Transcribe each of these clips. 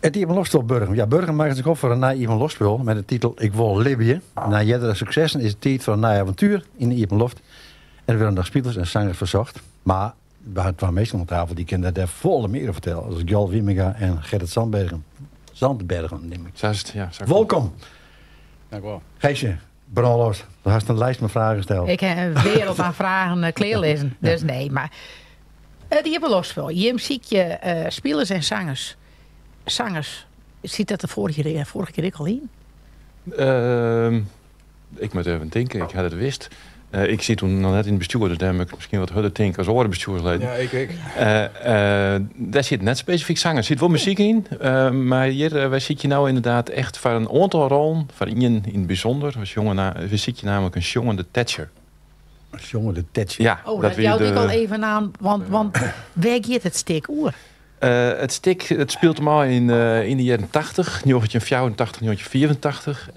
Het Ivan Losspul Burger. Ja, Burger maakt zich op voor een na Ivan Losspul met de titel Ik wil Libië. Na jaren successen is het tijd voor een na avontuur in de Ivan Loft. En er werden nog spelers en zangers verzocht. Maar we hadden twee mensen aan tafel die kunnen daar volle meer vertellen. Als Jol Wiemega en Gerrit Zandbergen, neem ik. Ja, Welkom. Dank u wel. Geesje, Brandloos, daar hast een lijst met vragen gesteld. Ik heb een wereld aan vragen kleerlezen. Dus nee, maar die hebben losvol. Je zie je spelers en zangers. Zangers, ziet dat de vorige keer ik al in? Ik moet even denken, ik had het wist. Ik zit toen nog net in het bestuur, dus daar heb ik misschien wat harder denken als andere bestuursleden. Ja, ik. Daar zit net specifiek zangers. Er zit wel muziek in, maar hier wij zitten nou inderdaad echt voor een aantal rollen, voor in het bijzonder. We zitten namelijk een jongen de Thatcher. Een jongen de Thatcher. Ja, Oh, dat jou ik al even aan, want waar gaat het stik oer? Het speelt hem al in de jaren 80, 1984, 1984.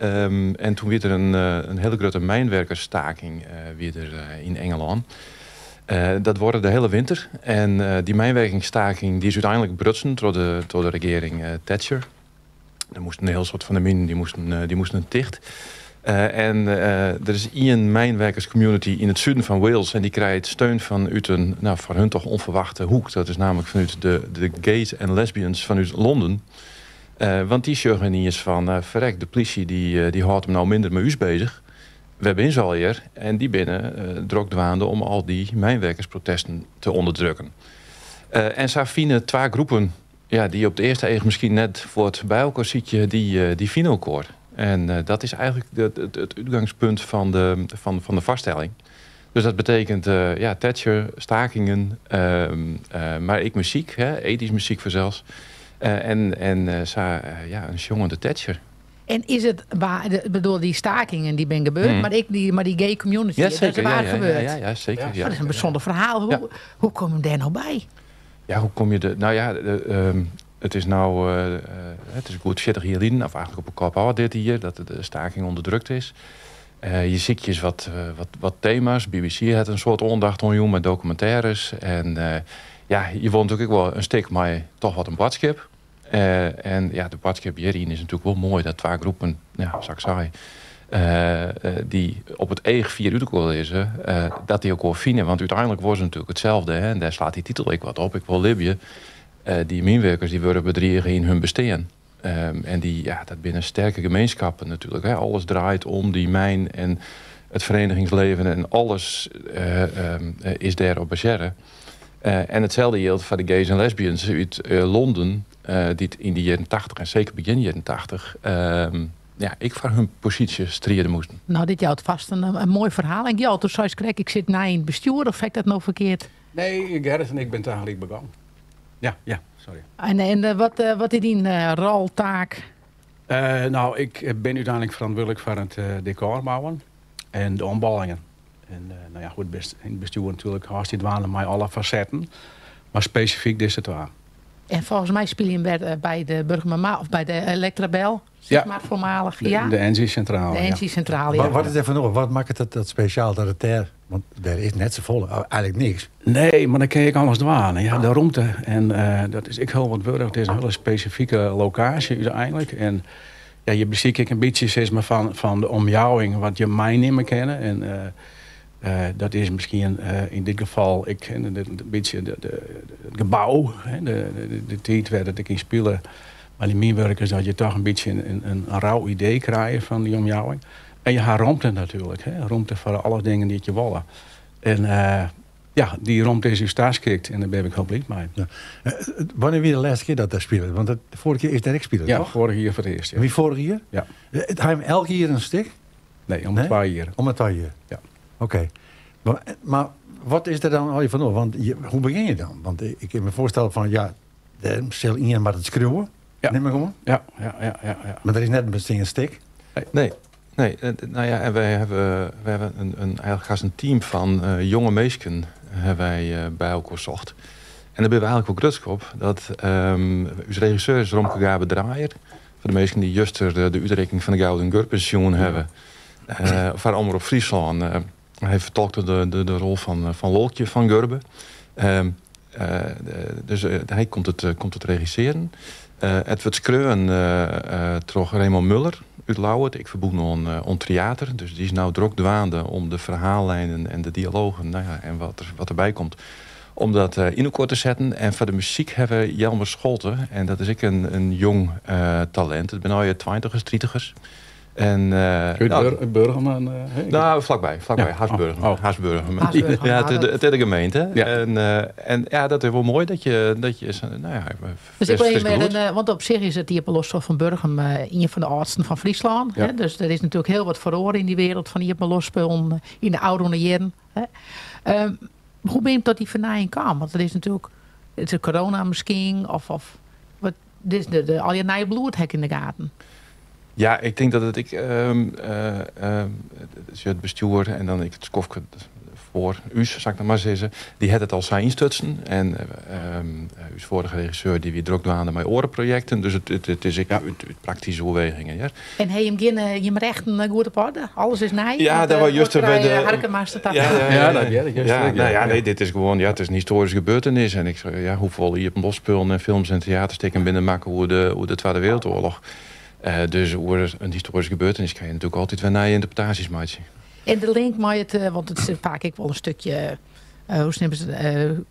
En toen werd er een hele grote mijnwerkersstaking in Engeland. Dat worden de hele winter. En die mijnwerkingsstaking die is uiteindelijk brutsen door de regering Thatcher. Er moesten een heel soort van de minen, die moesten dicht. Er is een mijnwerkerscommunity in het zuiden van Wales. En die krijgt steun vanuit een, voor hun toch onverwachte hoek. Dat is namelijk vanuit de gays en lesbians vanuit Londen. Want die zeggen niet eens van, verrek, de politie die houdt hem nou minder met us bezig. We hebben ze al hier. En die binnen druk dwaande om al die mijnwerkersprotesten te onderdrukken. En ze vinden twee groepen, die op de eerste eigen misschien net voor het bij elkaar zitten, die vinden elkaar. En dat is eigenlijk het uitgangspunt van de vaststelling. Dus dat betekent Thatcher, stakingen, maar ik muziek, ethisch muziek vanzelfs. Een jongen de Thatcher. En is het bedoel die stakingen die ben gebeurd, maar die gay community, ja, zeker, dat is waar gebeurd. Ja, zeker. Ja. Dat is een bijzonder verhaal. Hoe kom je daar nou bij? Ja, hoe kom je het is nou, het is goed 40 jaar geleden, of eigenlijk op een kop ouder dit hier, dat de staking onderdrukt is. Je ziet je wat thema's. BBC had een soort aandacht aan met documentaires. En je woont natuurlijk wel een stuk, maar toch wat een badschip. De badschip hierin is natuurlijk wel mooi dat twee groepen, zoals ik zei, die op het eigen 4 uur is, dat die elkaar vinden. Want uiteindelijk was het natuurlijk hetzelfde. Hè? En daar slaat die titel ik wat op. Ik wil Libië. Die mijnwerkers die worden bedriegen in hun bestaan. En dat binnen sterke gemeenschappen natuurlijk. Hè. Alles draait om die mijn en het verenigingsleven en alles is daar op baseren. En hetzelfde geldt voor de gays en lesbians uit Londen, die in de jaren 80 en zeker begin jaren 80, ik voor hun positie strijden moesten. Nou, dit jouwt vast een mooi verhaal. En jou, toen zei ik zit na in het bestuur, of heb ik dat nou verkeerd? Nee, Gerrit en ik ben eigenlijk begonnen. Ja, sorry. En wat is die roltaak? Ik ben uiteindelijk verantwoordelijk voor het decor bouwen en de ombouwingen. En in het bestuur natuurlijk hartstikke dwalen met alle facetten, maar specifiek dit het waar. En volgens mij speel je hem bij de Burgermama of bij de Electrabel, zeg maar voormalig. De NG-centrale. De NG-centrale, ja. Wat is er van nog? Wat maakt het dat speciaal dat het daar? Want daar is net zo vol, eigenlijk niks. Nee, maar dan kun je alles dwalen. Ja, de ruimte. En dat is ik heel wat woord. Het is een hele specifieke locatie uiteindelijk. En je beziek ik een beetje zeg maar, van de omjouwing wat je mij niet meer kennen. En dat is misschien in dit geval een beetje het gebouw. De tijd waar ik in spelen. Maar die mijnwerkers dat je toch een beetje een rauw idee krijgt van die omjouwing. En je hebt ruimte natuurlijk. Ruimte voor alle dingen die je willen. En die ruimte is u staatsgekikt. En daar ben ik heel blij mee. Ja. Wanneer weer de laatste keer dat daar spelen? Want de vorige keer is dat ik spelen, ja, toch? vorige jaar voor het eerst. Ja. Wie vorige jaar? Ja. Het hij hem elke jaar een stuk? Nee, om 2 jaar. Om het 2 jaar? Ja. Oké. Maar wat is er dan al je van op? Want hoe begin je dan? Want ik heb me voorstellen van, er zal iemand maar het schreeuwen. Ja. Neem maar gewoon. Ja. Maar er is net een stick. Nee. En wij hebben eigenlijk een team van jonge meisjes hebben wij bij elkaar gezocht. En daar ben we eigenlijk wel grutsk op. Dat onze regisseur is Romke Gabe Draaier. Voor de meesten die juist de uitreiking van de Gouden Gurpensioen hebben. Voor Omroep Friesland. Hij vertolkte de rol van Lolkje van Gurbe. Dus hij komt het regisseren. Het wordt schreeuwen door Raymond Muller uit Lauwert. Ik verboen on theater. Dus die is nou druk dwaande om de verhaallijnen en de dialogen en wat erbij komt. Om dat in elkaar te zetten. En voor de muziek hebben we Jelmer Scholten. En dat is ook een jong talent. Het ben al je 20ers, 30ers. En, Burgerman? Nou, vlakbij. Ja. Haasburgerman. Haasburgerman. Ja, het is de gemeente. Ja. En dat is wel mooi dat je dus ik weet want op zich is het Ieper-Losbroek van Burgum een van de oudsten van Friesland. Ja. Hè? Dus er is natuurlijk heel wat verloren in die wereld van Ieper-Losbroek in de oude jaren. Hoe ben je tot die vernijing kwam? Want er is natuurlijk het corona misschien of wat dit is al je nieuwe bloed in de gaten. Ja, ik denk dat het bestuur en dan ik het skofke voor Us, zal ik dan maar zeggen, die had het al zijn instutsen. En uw vorige regisseur die weer druk dwaande met orenprojecten. Dus het is uit praktische overwegingen. Ja. En hij hem rechten goed op orde? Alles is nij? Ja, dat was juist bij de Harkemaster. Nee, dit is gewoon, het is een historische gebeurtenis. En ik zeg, hoeveel hier op Lospullen en films en theaterstikken binnenmaken hoe de Tweede Wereldoorlog. Dus over een historische gebeurtenis kan je natuurlijk altijd weer naar je interpretaties maken. En de link met het, want het is vaak ik wel een stukje, hoe noemen ze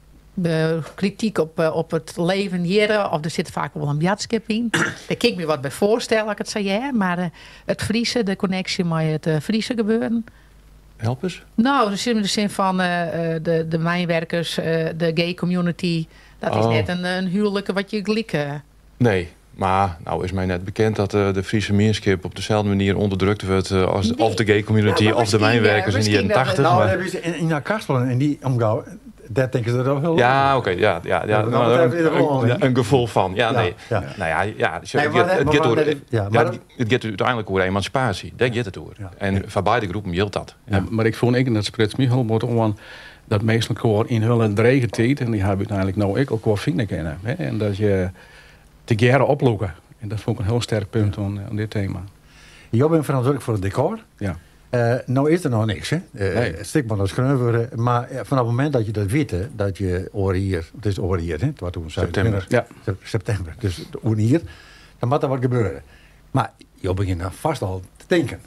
kritiek op het leven hier, of er zit vaak wel een biatskip in. Daar kan ik me wat bij voorstellen, als ik het zei, maar het Friese, de connectie met het Friese gebeuren. Help eens. Nou, dus in de zin van de mijnwerkers, de gay community, dat is net een huwelijke wat je glikken. Nee. Maar nou is mij net bekend dat de Friese mierskip op dezelfde manier onderdrukt wordt als of de gay community of de mijnwerkers in de jaren 80. Nou, dat is in haar Karspelen en die omgauw, daar denken ze er ook heel lang. Ja, oké, een gevoel van. Ja, nee. Ja. Nou ja, het gaat uiteindelijk over emancipatie. Daar gaat het over. Ja. En van beide groepen geldt dat. Ja, maar ik vond dat sprits me heel mooi om dat meestal gewoon in hun dregen tijd en die hebben uiteindelijk nou ik ook wel vinden kennen. Hè? En dat je te jaren oploeken. En dat vond ik een heel sterk punt aan dit thema. Je bent verantwoordelijk voor het decor. Ja. Nou is er nog niks, hè? Nee. Stikman als schreeuwen. Maar vanaf het moment dat je dat weet, dat je het is oor hier, hè? Het was toen September. Ja. September. Dus oor hier, dan moet er wat gebeuren. Maar je begint dan vast al te denken.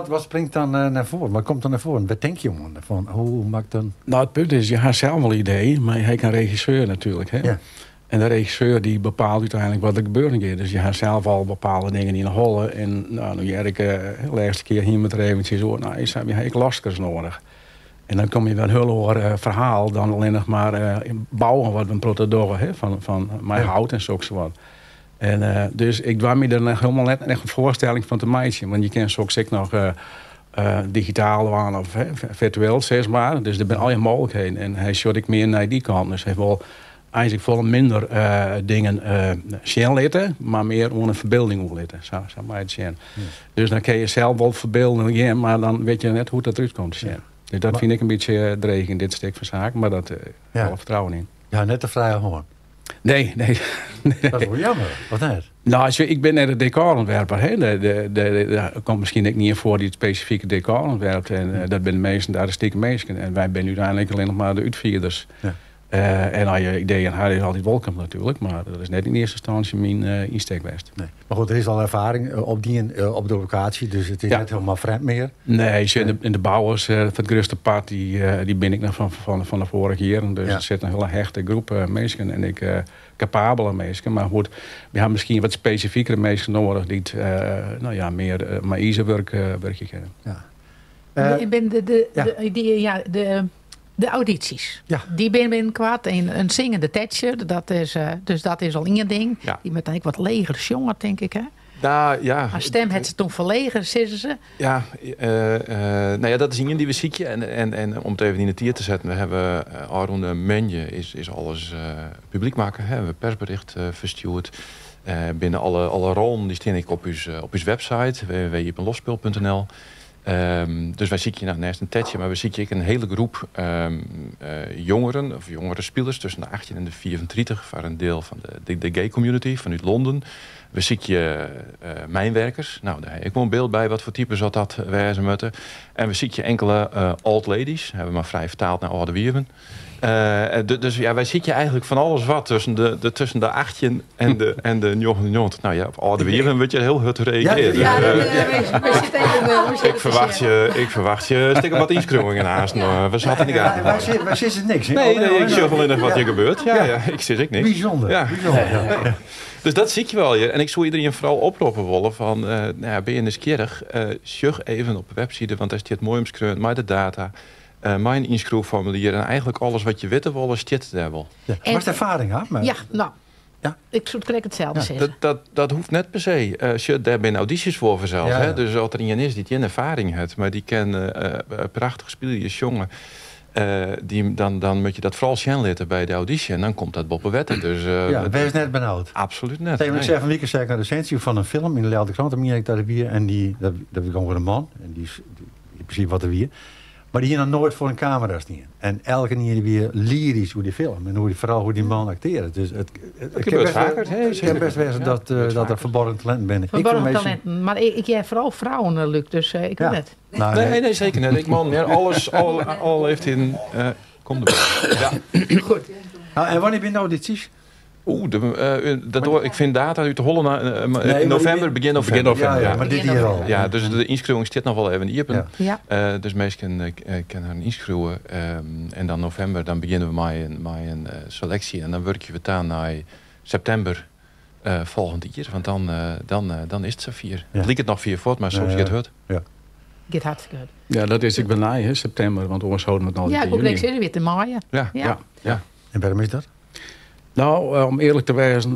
Wat springt dan naar voren? Wat komt er naar voren? Wat denk je, man? Van, hoe maakt dan? Nou, het punt is, je hebt zelf wel idee, maar hij kan regisseur natuurlijk, hè? Ja. En de regisseur die bepaalt uiteindelijk wat er gebeuren gaat. Dus je hebt zelf al bepaalde dingen in de hollen. En nou, nu jij de laatste keer hier met de eventjes hoor, nou, is heb je lasters nodig. En dan kom je wel een heel hoor verhaal dan alleen nog maar bouwen wat we protodoren van mijn hout en zo wat. En dus ik dwam me er nog helemaal net echt een voorstelling van te maken. Want je kent zo ook nog digitaal aan of virtueel, zeg maar. Dus er zijn al je mogelijkheden. En hij shot ik meer naar die kant. Dus hij wil eigenlijk veel minder dingen zien litten, maar meer om een verbeelding op litten. Zo maar het zien. Ja. Dus dan kun je zelf wel verbeelden, ja, maar dan weet je net hoe dat eruit komt. Ja. Dus dat vind ik een beetje dreig in dit stuk van zaken, maar dat wel vertrouwen in. Ja, net de vrije hoorn. Nee. Dat is wel jammer. Wat net? Nou, ik ben net een decorontwerper. Er komt misschien niet in voor die het specifieke decor ontwerpt. En dat ben de meesten, daar de stiekem meesten. En wij zijn uiteindelijk alleen nog maar de uitvierders. Ja. En al je ideeën en haar is altijd welkom natuurlijk. Maar dat is net in eerste instantie mijn insteek geweest. Nee. Maar goed, er is al ervaring op de locatie. Dus het is net helemaal vreemd meer. Nee, in de bouwers van het grootste pad, die ben ik nog van de vorige jaren. Dus er zit een hele hechte groep mensen. En ik capabele mensen. Maar goed, we hebben misschien wat specifiekere mensen nodig. Die meer maar easy werkje kennen. Ja. De audities, die ben kwaad. Een zingende Thatcher, dat is al één ding. Ja. Die met eigenlijk wat leger jongen, denk ik, hè? Haar stem had ze toen verlegen, zeggen ze. Ja, dat is één die we ziekje. En om het even in het tier te zetten, we hebben Arone Menje is alles publiek maken. Hè? We hebben persbericht verstuurd. Binnen alle rollen die staan ik op uw website, www.iepenlospul.nl. Dus wij zien je naast een tetje, maar we zien je een hele groep jongeren of jongere spelers tussen de 18 en de 34 voor een deel van de gay community vanuit Londen. We zien je mijnwerkers. Nou, daar heb ik wel een beeld bij wat voor types dat wezen moeten. En we zien je enkele old ladies, hebben we maar vrij vertaald naar oude wierven. Dus ja, wij zien je eigenlijk van alles wat tussen de 18 en de 90. Nou ja, op oude wierven word je heel hard reageren. Ja, we zitten even... Ik verwacht je stikken wat inschroevingen naast. We zaten in de gaten. Wij zitten niks. Hè? Nee, ik zie wel in wat je gebeurt. Ja, ik zie ik niks. Bijzonder. Ja. Bijzonder. Dus dat zie je wel. En ik zou iedereen vooral oproepen willen van, ben je nieuwsgierig, zoek even op de website, want daar staat mooi omschreven, maar de data, mijn inschroefformulier en eigenlijk alles wat je weten wil, staat daar wel. Ja. Was de ervaring, hè? Maar... Ja, nou. Ja. Ik zou het hetzelfde zeggen. Dat hoeft net per se. Daar ben audities voor vanzelf. Ja, ja. Hè? Dus als er iemand is die geen ervaring heeft, maar die kan prachtig spelen, jongen. Dan moet je dat vooral zien laten bij de auditie en dan komt dat boven wetten. Dus, wees net benauwd. Absoluut net. Tegen ik zei van week zei ik een recensie van een film in de Leeuwarden Krant, ik daar weer en dat was gewoon een man en die in principe wat er weer. Maar die hier nog nooit voor een camera staan. En elke keer weer lyrisch hoe die film en vooral hoe die man acteert. Dus het gebeurt vaker. Ik heb best wezen dat er verborgen talenten ben. Verborgen talenten. Maar ik heb vooral vrouwen, Luc, dus ik weet het. Nou, nee, zeker net. Ik man, al heeft in... Kom erbij. Ja. Goed. Nou, en wanneer ben je audities? Ik vind data uit de Holland in november, begin november. Ja, maar dit hier al. Ja, dus de inschrijving zit nog wel even in Iepen. Ja. Dus mensen kunnen haar inschrijven. En dan november, dan beginnen we met een selectie. En dan werken we het aan naar september volgend jaar. Want dan is het zo 4. Ja. Het lijkt het nog 4 voort, maar soms gaat het. Ja. Gaat hartstikke goed. Ja, dat is ik benij, september, want anders houden we het al Ja, in ik hoop juni. dat ik weer te maaien. Ja. En waarom is dat? Nou, om eerlijk te wezen,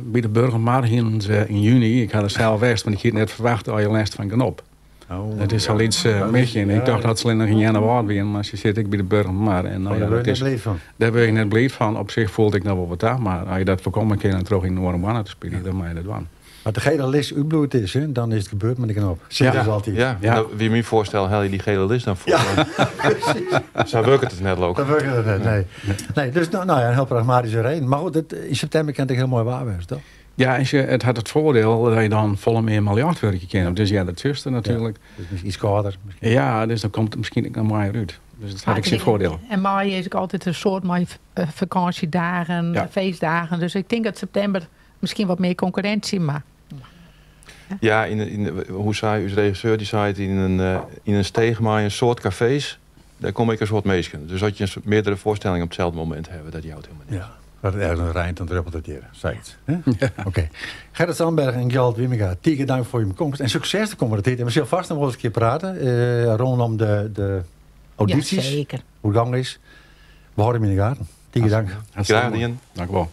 bij de burgermarkt in juni, ik had het zelf west, want ik had net verwacht dat je last van Knop. Oh, Het is al iets misje. Ik dacht dat ze alleen nog in januari weer, maar ze zit ik bij de burgermarkt. En nou, daar ben je net van. daar ben ik net blij van. Op zich voelde ik nog wel wat aan, maar als je dat voorkomen kan en terug in Noord-Wana te spelen, dan mag je dat doen. Maar de gele list uitbloed is, hè, dan is het gebeurd met de knop. Zit dus altijd. Ja. Nou, wie me voorstelt, haal je die gele list dan voor. Zo werkt het net ook. Dat werkt het net, nee. Dus nou ja, een heel pragmatische reden. Maar goed, in september kan het heel mooi waar zijn, toch? Ja, en het had het voordeel dat je dan volle meer miljardwerken kent. Dus ja, dat zuster natuurlijk. Ja, dus iets kouder. Ja, dus dan komt het misschien ook nog maar uit. Dus dat had ik zijn voordeel. En maaien is ook altijd een soort vakantiedagen, feestdagen. Dus ik denk dat september misschien wat meer concurrentie, maar... Ja, hoe zei uw regisseur, die zei het in een steeg maar een soort cafés, daar kom ik een soort meesken. Dus dat je meerdere voorstellingen op hetzelfde moment hebben, dat die houdt helemaal niet. Ja, dat het ergens een rijnt, dan druppelt het hier. Zei het. Ja. Oké. Gerrit Sandberg en Gjalt Wimminga, 10 dank voor je komst. En succes de komende tijd. En we zullen vast nog wel eens een keer praten rondom de audities. Ja, zeker. Hoe het gang is. We houden hem in de gaten. 10 dank. Graag gedaan. Dank u wel.